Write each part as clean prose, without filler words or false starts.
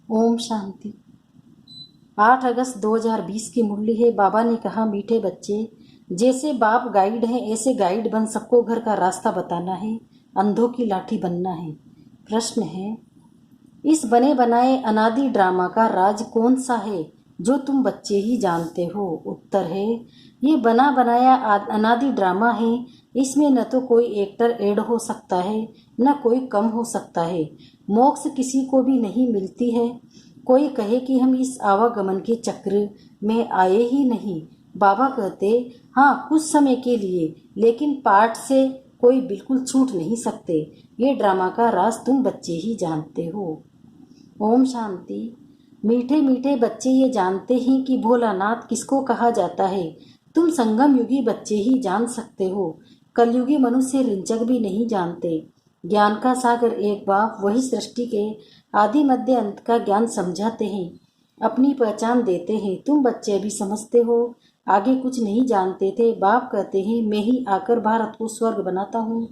ओम शांति। 8 अगस्त 2020 की मुरली है। बाबा ने कहा, मीठे बच्चे, जैसे बाप गाइड हैं ऐसे गाइड बन सबको घर का रास्ता बताना है, अंधों की लाठी बनना है। प्रश्न है, इस बने बनाए अनादि ड्रामा का राज कौन सा है जो तुम बच्चे ही जानते हो? उत्तर है, ये बना बनाया अनादि ड्रामा है। इसमें न तो कोई एक्टर ऐड हो सकता है न कोई कम हो सकता है। मोक्ष किसी को भी नहीं मिलती है। कोई कहे कि हम इस आवागमन के चक्र में आए ही नहीं। बाबा कहते, हाँ कुछ समय के लिए, लेकिन पाठ से कोई बिल्कुल छूट नहीं सकते। ये ड्रामा का राज तुम बच्चे ही जानते हो। ओम शांति। मीठे मीठे बच्चे ये जानते हैं कि भोलानाथ किसको कहा जाता है। तुम संगम युगी बच्चे ही जान सकते हो। कलयुगी मनुष्य रिंचक भी नहीं जानते। ज्ञान का सागर एक बाप वही सृष्टि के आदि मध्य अंत का ज्ञान समझाते हैं, अपनी पहचान देते हैं। तुम बच्चे भी समझते हो, आगे कुछ नहीं जानते थे। बाप कहते हैं, मैं ही आकर भारत को स्वर्ग बनाता हूँ,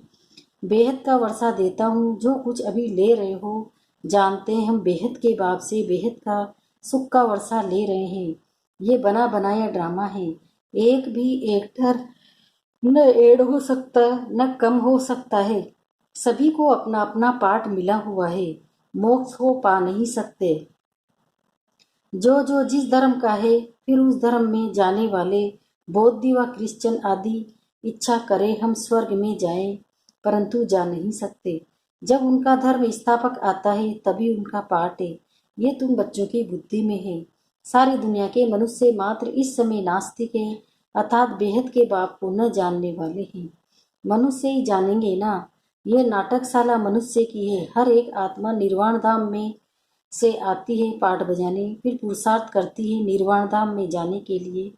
बेहद का वर्षा देता हूँ। जो कुछ अभी ले रहे हो, जानते हैं हम बेहद के बाप से बेहद का सुख का वर्षा ले रहे हैं। ये बना बनाया ड्रामा है। एक भी एक्टर न ऐड हो सकता न कम हो सकता है। सभी को अपना अपना पार्ट मिला हुआ है। मोक्ष को पा नहीं सकते। जो जो जिस धर्म का है, फिर उस धर्म में जाने वाले बौद्ध व क्रिश्चियन आदि इच्छा करे हम स्वर्ग में जाएं, परंतु जा नहीं सकते। जब उनका धर्म स्थापक आता है तभी उनका पाठ है। ये तुम बच्चों की बुद्धि में है। सारी दुनिया के मनुष्य मात्र इस समय नास्तिक है, अर्थात बेहद के बाप को न जानने वाले हैं। मनुष्य ही जानेंगे ना। ये नाटकशाला मनुष्य की है। हर एक आत्मा निर्वाण धाम में से आती है पाठ बजाने, फिर पुरुषार्थ करती है निर्वाण धाम में जाने के लिए।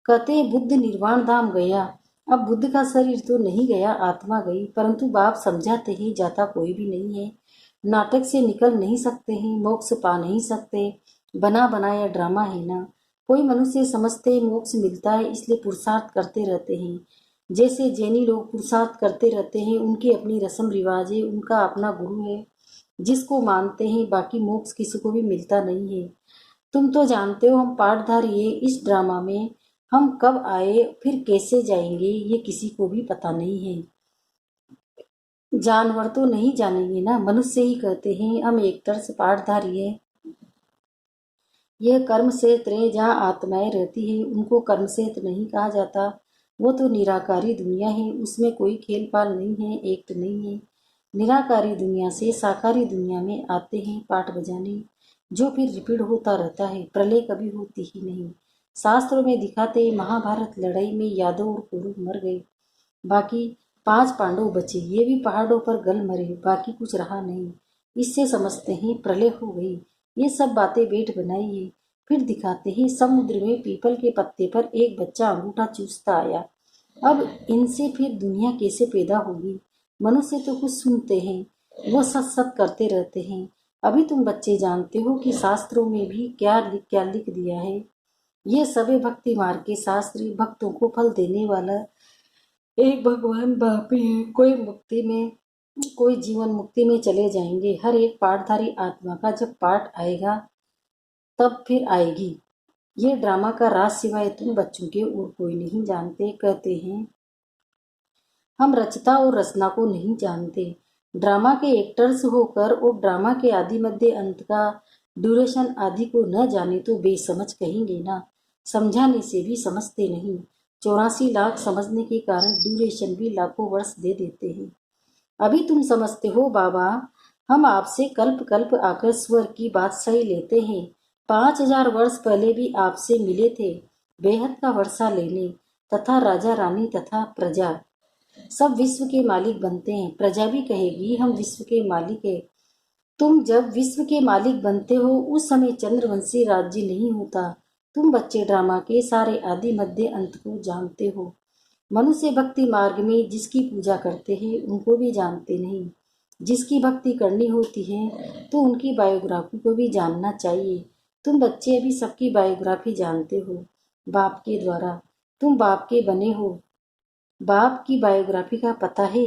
कहते हैं बुद्ध निर्वाण धाम गया। अब बुद्ध का शरीर तो नहीं गया, आत्मा गई, परंतु बाप समझाते ही जाता कोई भी नहीं है। नाटक से निकल नहीं सकते हैं, मोक्ष पा नहीं सकते। बना बनाया ड्रामा है ना। कोई मनुष्य समझते हैं मोक्ष मिलता है इसलिए पुरुषार्थ करते रहते हैं। जैसे जैनी लोग पुरुषार्थ करते रहते हैं, उनकी अपनी रस्म रिवाज है, उनका अपना गुरु है जिसको मानते हैं। बाकी मोक्ष किसी को भी मिलता नहीं है। तुम तो जानते हो हम पाठधारी है। इस ड्रामा में हम कब आए फिर कैसे जाएंगे ये किसी को भी पता नहीं है। जानवर तो नहीं जानेंगे ना, मनुष्य ही कहते हैं हम एक्टर्स पाठधारी है। यह कर्म क्षेत्र है जहाँ आत्माएं रहती है, उनको कर्म क्षेत्र नहीं कहा जाता। वो तो निराकारी दुनिया है, उसमें कोई खेल पाल नहीं है, एक्ट नहीं है। निराकारी दुनिया से साकारी दुनिया में आते हैं पाठ बजाने, जो फिर रिपीट होता रहता है। प्रलय कभी होती ही नहीं। शास्त्रों में दिखाते महाभारत लड़ाई में यादव और कौरव मर गए, बाकी 5 पांडव बचे। ये भी पहाड़ों पर गल मरे, बाकी कुछ रहा नहीं। इससे समझते हैं प्रलय हो गई। ये सब बातें बेट बनाई है। फिर दिखाते हैं समुद्र में पीपल के पत्ते पर एक बच्चा अंगूठा चूसता आया। अब इनसे फिर दुनिया कैसे पैदा होगी? मनुष्य तो कुछ सुनते हैं, वो सत सत करते रहते हैं। अभी तुम बच्चे जानते हो कि शास्त्रों में भी क्या लिख दिया है। ये सभी भक्ति मार्ग के शास्त्र, भक्तों को फल देने वाला एक भगवान बाप ही है। कोई जीवन मुक्ति में चले जाएंगे। हर एक पाठधारी आत्मा का जब पाठ आएगा तब फिर आएगी। ये ड्रामा का राज सिवाय तुम बच्चों के और कोई नहीं जानते। कहते हैं हम रचता और रचना को नहीं जानते। ड्रामा के एक्टर्स होकर और ड्रामा के आदि मध्य अंत का ड्यूरेशन आदि को न जाने तो बेसमझ कहेंगे ना। समझाने से भी समझते नहीं। 84 लाख समझने के कारण ड्यूरेशन भी लाखों वर्ष दे देते हैं। अभी तुम समझते हो बाबा, हम आपसे कल्प कल्प आकर स्वर की बात सही लेते हैं। 5000 वर्ष पहले भी आपसे मिले थे बेहद का वर्षा लेने, तथा राजा रानी तथा प्रजा सब विश्व के मालिक बनते हैं। प्रजा भी कहेगी हम विश्व के मालिक है। तुम जब विश्व के मालिक बनते हो उस समय चंद्रवंशी राज्य नहीं होता। तुम बच्चे ड्रामा के सारे आदि मध्य अंत को जानते हो। मनुष्य भक्ति मार्ग में जिसकी पूजा करते हैं उनको भी जानते नहीं। जिसकी भक्ति करनी होती है तो उनकी बायोग्राफी को भी जानना चाहिए। तुम बच्चे अभी सबकी बायोग्राफी जानते हो बाप के द्वारा। तुम बाप के बने हो। बाप की बायोग्राफी का पता है।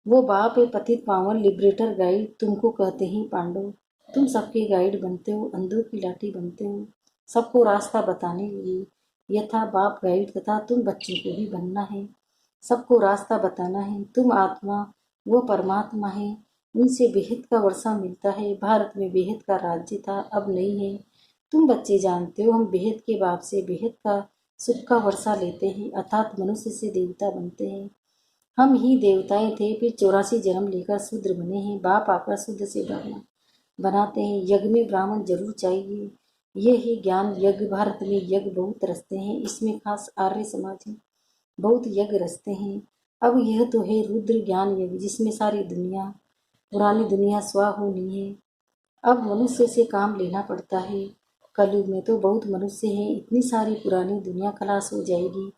वो बाप है पतित पावन लिबरेटर गाइड। तुमको कहते हैं पांडव। तुम सबके गाइड बनते हो, अंधों की लाठी बनते हो, सबको रास्ता बताने के लिए। यथा बाप गाइड तथा तुम बच्चों को भी बनना है, सबको रास्ता बताना है। तुम आत्मा, वो परमात्मा है, उनसे बेहद का वर्षा मिलता है। भारत में बेहद का राज्य था, अब नहीं है। तुम बच्चे जानते हो, हम बेहद के बाप से बेहद का सुख का वर्षा लेते हैं, अर्थात मनुष्य से देवता बनते हैं। हम ही देवताएं थे, फिर 84 जन्म लेकर शूद्र बने हैं। बाप आकर शुद्ध से ब्राह्मण बनाते हैं। यज्ञ में ब्राह्मण जरूर चाहिए, ये ही ज्ञान यज्ञ। भारत में यज्ञ बहुत रचते हैं, इसमें खास आर्य समाज है, बहुत यज्ञ रचते हैं। अब यह तो है रुद्र ज्ञान यज्ञ, जिसमें सारी दुनिया, पुरानी दुनिया स्वा होनी है। अब मनुष्य से काम लेना पड़ता है। कलयुग में तो बहुत मनुष्य हैं, इतनी सारी पुरानी दुनिया खलास हो जाएगी,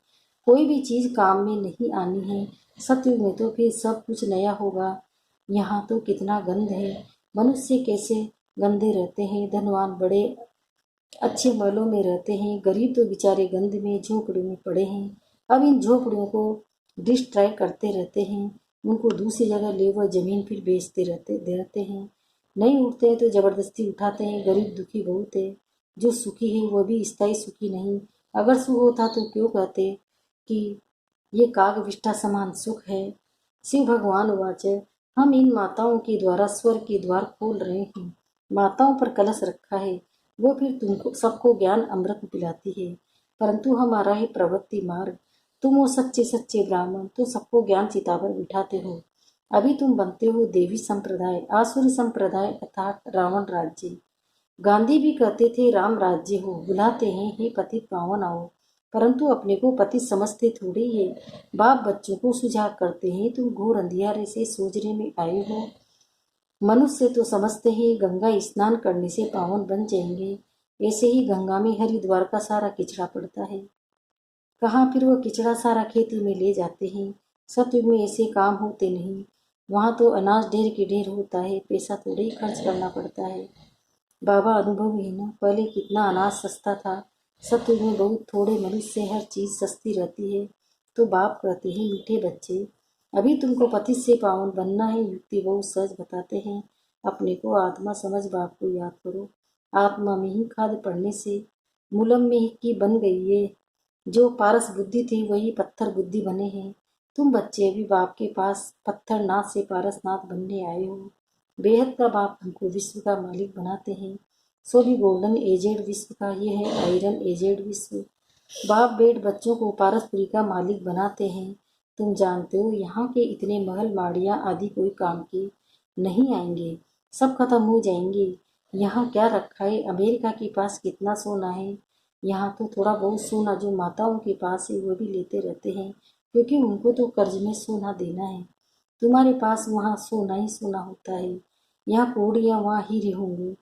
कोई भी चीज़ काम में नहीं आनी है। सतयुग में तो फिर सब कुछ नया होगा। यहाँ तो कितना गंध है, मनुष्य कैसे गंदे रहते हैं। धनवान बड़े अच्छे महलों में रहते हैं, गरीब तो बेचारे गंद में झोपड़ियों में पड़े हैं। अब इन झोपड़ियों को डिस्ट्रॉय करते रहते हैं, उनको दूसरी जगह ले वह जमीन फिर बेचते रहते हैं। नहीं उठते हैं तो जबरदस्ती उठाते हैं। गरीब दुखी बहुत है, जो सुखी है वह भी स्थायी सुखी नहीं। अगर सुख होता तो क्यों कहते कि ये काग विष्ठा समान सुख है। शिव भगवान वाच, हम इन माताओं के द्वारा स्वर्ग के द्वार खोल रहे हैं। माताओं पर कलश रखा है, वो फिर तुमको सबको ज्ञान अमृत पिलाती है, परंतु हमारा है प्रवृत्ति मार्ग। तुम हो सच्चे सच्चे ब्राह्मण, तो सबको ज्ञान चिता पर बिठाते हो। अभी तुम बनते हो देवी संप्रदाय, आसुरी संप्रदाय अर्थात रावण राज्य। गांधी भी कहते थे राम राज्य हो, बुलाते हैं हे पतित पावन आओ, परंतु अपने को पति समझते थोड़े ही है। बाप बच्चों को सुझाव करते हैं, तुम घोर अंधियारे से सोचने में आए हो। मनुष्य तो समझते हैं गंगा स्नान करने से पावन बन जाएंगे, ऐसे ही गंगा में हरिद्वार का सारा किचड़ा पड़ता है। कहाँ फिर वो किचड़ा सारा खेती में ले जाते हैं। सतयुग में ऐसे काम होते नहीं, वहाँ तो अनाज ढेर के ढेर होता है, पैसा थोड़े ही खर्च करना पड़ता है। बाबा अनुभव है ना, पहले कितना अनाज सस्ता था। सतयुग में बहुत थोड़े मनुष्य से हर चीज़ सस्ती रहती है। तो बाप कहते हैं मीठे बच्चे, अभी तुमको पति से पावन बनना है। युक्ति बहुत सहज बताते हैं, अपने को आत्मा समझ बाप को याद करो। आत्मा में ही खाद पड़ने से मूलम में ही की बन गई है। जो पारस बुद्धि थी वही पत्थर बुद्धि बने हैं। तुम बच्चे भी बाप के पास पत्थर नाथ से पारसनाथ बनने आए हो। बेहद का बाप तुमको विश्व का मालिक बनाते हैं। सो भी गोल्डन एजेड विश्व का, ये है आयरन एजेड विश्व। बाप बेट बच्चों को पारसपुरी का मालिक बनाते हैं। तुम जानते हो यहाँ के इतने महल माड़ियाँ आदि कोई काम के नहीं आएंगे, सब खत्म हो जाएंगे। यहाँ क्या रखा है, अमेरिका के पास कितना सोना है। यहाँ तो थोड़ा बहुत सोना जो माताओं के पास है वो भी लेते रहते हैं, क्योंकि उनको तो कर्ज में सोना देना है। तुम्हारे पास वहाँ सोना ही सोना होता है, यहाँ कौड़ियाँ वहाँ हीरे होंगे।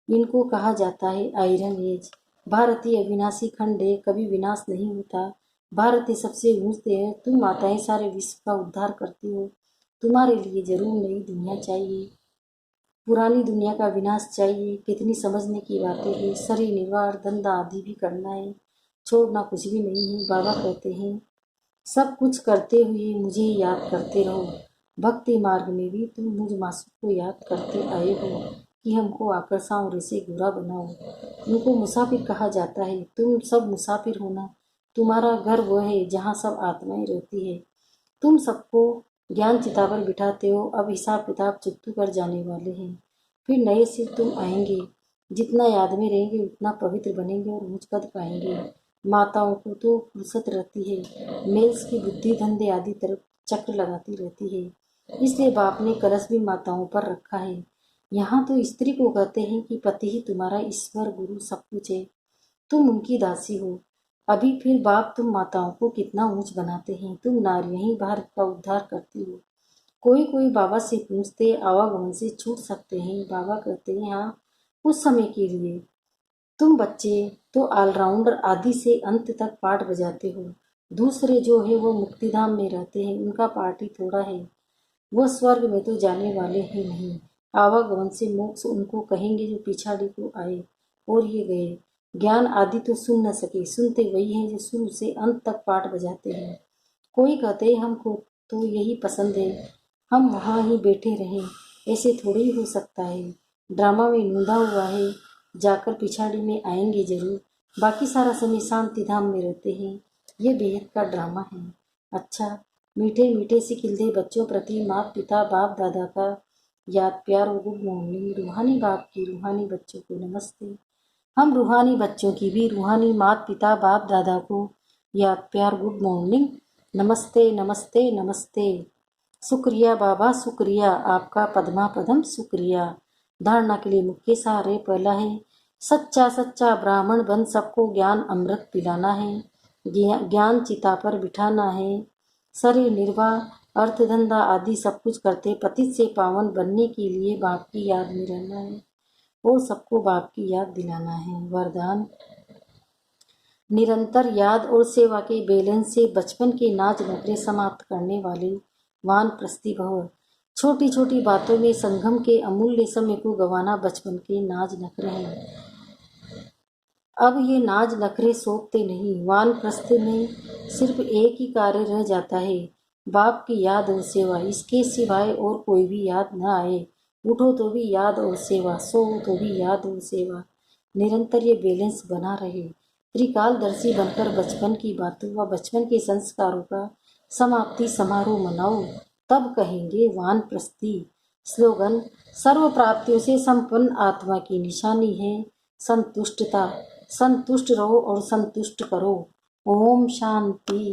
इनको कहा जाता है आयरन एज। भारतीय अविनाशी खंड है, कभी विनाश नहीं होता। भारतीय सबसे ऊंचते है। तुम माताएं सारे विश्व का उद्धार करती हो, तुम्हारे लिए जरूर नई दुनिया चाहिए, पुरानी दुनिया का विनाश चाहिए। कितनी समझने की बातें हैं। शरीर निर्वाह धंधा आदि भी करना है, छोड़ना कुछ भी नहीं है। बाबा कहते हैं सब कुछ करते हुए मुझे याद करते रहो। भक्ति मार्ग में भी तुम मुझ मासूम को याद करते आए हो कि हमको आकर्षाओं से गुरा बनाओ। उनको मुसाफिर कहा जाता है, तुम सब मुसाफिर होना। तुम्हारा घर वह है जहाँ सब आत्माएं रहती है। तुम सबको ज्ञान चिता पर बिठाते हो। अब हिसाब किताब चुकतू कर जाने वाले हैं, फिर नए से तुम आएंगे। जितना याद में रहेंगे उतना पवित्र बनेंगे और ऊंच पद पाएंगे। माताओं को तो फुर्सत रहती है, मेल्स की बुद्धि धंधे आदि तरफ चक्र लगाती रहती है, इसलिए बाप ने कलश भी माताओं पर रखा है। यहाँ तो स्त्री को कहते हैं कि पति ही तुम्हारा ईश्वर गुरु सब कुछ है, तुम उनकी दासी हो। अभी फिर बाप तुम माताओं को कितना ऊंच बनाते हैं, तुम नारियां ही भारत का उद्धार करती हो। कोई कोई बाबा से पूछते आवागमन से छूट सकते हैं, बाबा कहते हैं हाँ कुछ समय के लिए। तुम बच्चे तो ऑलराउंडर आदि से अंत तक पाठ बजाते हो। दूसरे जो है वो मुक्तिधाम में रहते हैं, उनका पार्ट ही थोड़ा है, वह स्वर्ग में तो जाने वाले हैं नहीं। आवागमन से मोक्ष उनको कहेंगे जो पिछाड़ी को आए और ये गए। ज्ञान आदि तो सुन न सके, सुनते वही हैं जो शुरू से अंत तक पाठ बजाते हैं। कोई कहते हैं हमको तो यही पसंद है, हम वहाँ ही बैठे रहें, ऐसे थोड़ी ही हो सकता है। ड्रामा में नूंदा हुआ है, जाकर पिछाड़ी में आएंगे जरूर। बाकी सारा समय शांति धाम में रहते हैं। ये बेहद का ड्रामा है। अच्छा, मीठे मीठे से खिलते बच्चों प्रति माता पिता बाप दादा का याद प्यार और गुड मॉर्निंग। रूहानी बाप की रूहानी बच्चों को नमस्ते। हम रूहानी बच्चों की भी रूहानी माता पिता बाप दादा को याद प्यार गुड मॉर्निंग। नमस्ते नमस्ते नमस्ते। शुक्रिया बाबा, शुक्रिया आपका पद्मा पदम शुक्रिया। धारणा के लिए मुख्य सहारे पहला है, सच्चा सच्चा ब्राह्मण बन सबको ज्ञान अमृत पिलाना है। ज्ञान चिता पर बिठाना है। शरीर निर्वाह अर्थ धंधा आदि सब कुछ करते पतित से पावन बनने के लिए बाप की याद में रहना है और सबको बाप की याद दिलाना है। वरदान, निरंतर याद और सेवा के बैलेंस से बचपन के नाज नखरे समाप्त करने वाले वानप्रस्थी भव। छोटी छोटी बातों में संगम के अमूल्य समय को गंवाना बचपन के नाज नखरे हैं। अब ये नाज नखरे सोचते नहीं। वानप्रस्थ में सिर्फ एक ही कार्य रह जाता है, बाप की याद और सेवा। इसके सिवाय और कोई भी याद न आए। उठो तो भी याद और सेवा, सो तो भी याद और सेवा। निरंतर ये बैलेंस बना रहे। त्रिकालदर्शी बनकर बचपन की बातों व बचपन के संस्कारों का समाप्ति समारोह मनाओ, तब कहेंगे वानप्रस्थी। स्लोगन, सर्व प्राप्तियों से संपन्न आत्मा की निशानी है संतुष्टता। संतुष्ट रहो और संतुष्ट करो। ओम शांति।